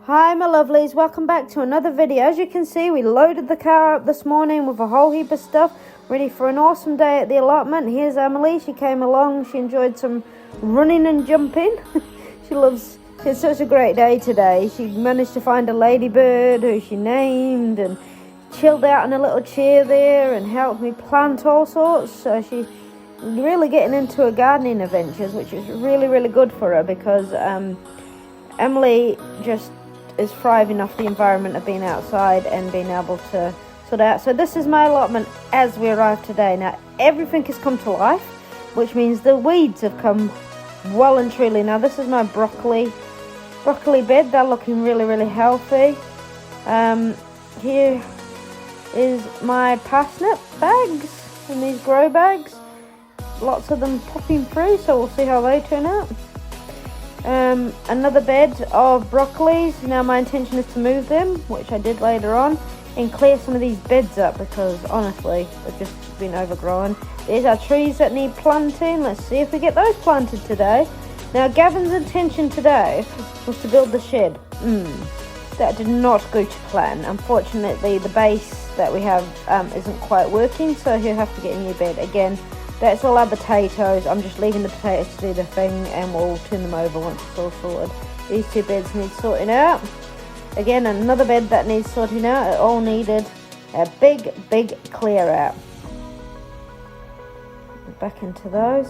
Hi my lovelies, welcome back to another video. As you can see, we loaded the car up this morning with a whole heap of stuff, ready for an awesome day at the allotment. Here's Emily. She came along, she enjoyed some running and jumping. She had such a great day today. She managed to find a ladybird who she named and chilled out in a little chair there and helped me plant all sorts. So she's really getting into her gardening adventures, which is really, really good for her because Emily just is thriving off the environment of being outside and being able to sort out. So this is my allotment as we arrive today. Now everything has come to life, which means the weeds have come well and truly. Now this is my broccoli bed. They're looking really, really healthy. Here is my parsnip bags in these grow bags. Lots of them popping through, so we'll see how they turn out. Another bed of broccolis. Now my intention is to move them, which I did later on, and clear some of these beds up because honestly they've just been overgrown. These are trees that need planting. Let's see if we get those planted today. Now Gavin's intention today was to build the shed. That did not go to plan. Unfortunately the base that we have isn't quite working, so he'll have to get a new bed again. That's all our potatoes. I'm just leaving the potatoes to do the thing and we'll turn them over once it's all sorted. These two beds need sorting out. Again, another bed that needs sorting out. It all needed a big clear out. Back into those.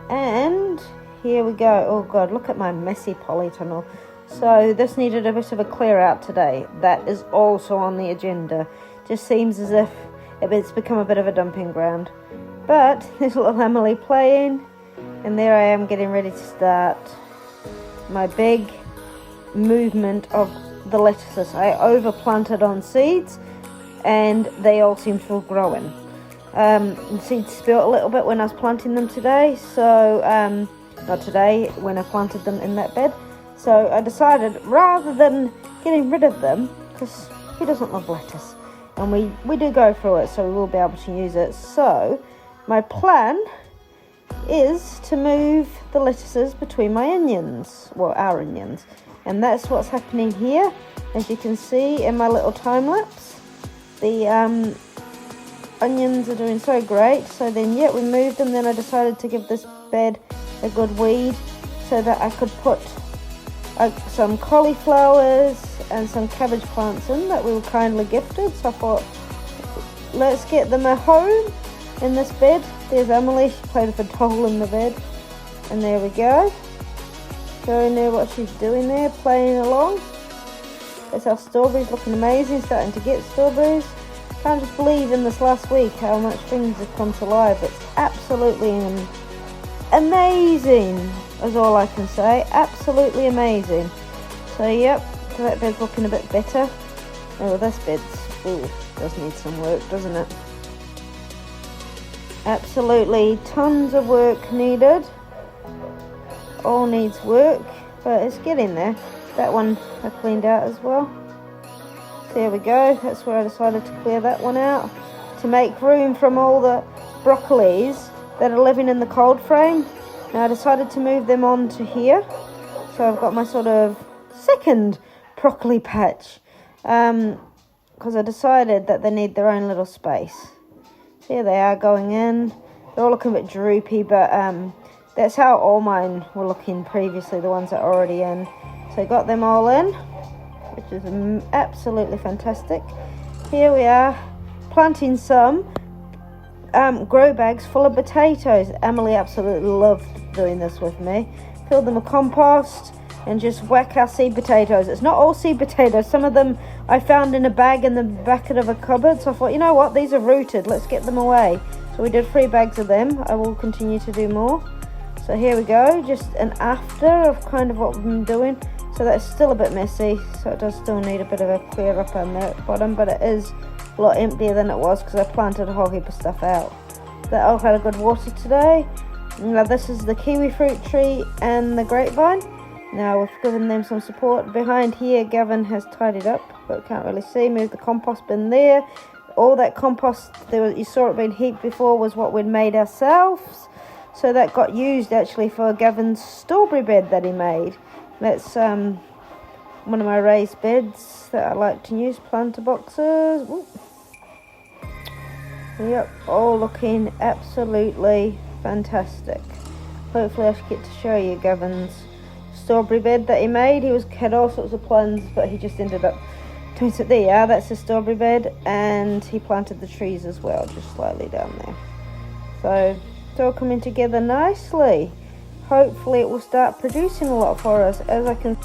And here we go. Oh God, look at my messy polytunnel. So this needed a bit of a clear out today. That is also on the agenda. Just seems as if it's become a bit of a dumping ground. But there's little Emily playing, and there I am getting ready to start my big movement of the lettuces. I overplanted on seeds, and they all seem to be growing. The seeds spilled a little bit when I was planting them today, so not today, when I planted them in that bed. So I decided, rather than getting rid of them, because who doesn't love lettuce? And we do go through it, so we will be able to use it. So my plan is to move the lettuces between my onions, well, our onions, and that's what's happening here. As you can see in my little time lapse, the onions are doing so great. So then, yeah, we moved them. Then I decided to give this bed a good weed so that I could put some cauliflowers and some cabbage plants in that we were kindly gifted. So I thought, let's get them a home in this bed. There's Emily. She played with a doll in the bed, and there we go. Showing her what she's doing there, playing along. That's our strawberries, looking amazing. Starting to get strawberries. Can't just believe in this last week how much things have come to life. It's absolutely amazing, is all I can say. Absolutely amazing. So yep, so that bed's looking a bit better. Oh, this bed does need some work, doesn't it? Absolutely tons of work needed. All needs work, but it's getting there. That one I cleaned out as well. There we go. That's where I decided to clear that one out to make room from all the broccolis that are living in the cold frame. Now I decided to move them on to here. So I've got my sort of second broccoli patch because I decided that they need their own little space. Here they are going in. They're all looking a bit droopy, but that's how all mine were looking previously, the ones that are already in. So I got them all in, which is absolutely fantastic. Here we are, planting some grow bags full of potatoes. Emily absolutely loved doing this with me. Fill them with compost and just whack our seed potatoes. It's not all seed potatoes. Some of them I found in a bag in the back of a cupboard. So I thought, you know what, these are rooted. Let's get them away. So we did 3 bags of them. I will continue to do more. So here we go. Just an after of kind of what we've been doing. So that's still a bit messy. So it does still need a bit of a clear up on the bottom. But it is a lot emptier than it was because I planted a whole heap of stuff out. That all had a good water today. Now this is the kiwi fruit tree and the grapevine. Now we've given them some support. Behind here Gavin has tidied up, but can't really see. Moved the compost bin there. All that compost you saw it being heaped before was what we'd made ourselves. So that got used actually for Gavin's strawberry bed that he made. That's one of my raised beds that I like to use, planter boxes. Ooh. Yep, all looking absolutely fantastic. Hopefully I should get to show you Gavin's strawberry bed that he made. He had all sorts of plans, but he just ended up doing so. There you are, that's the strawberry bed, and he planted the trees as well, just slightly down there. So it's all coming together nicely. Hopefully it will start producing a lot for us. As I can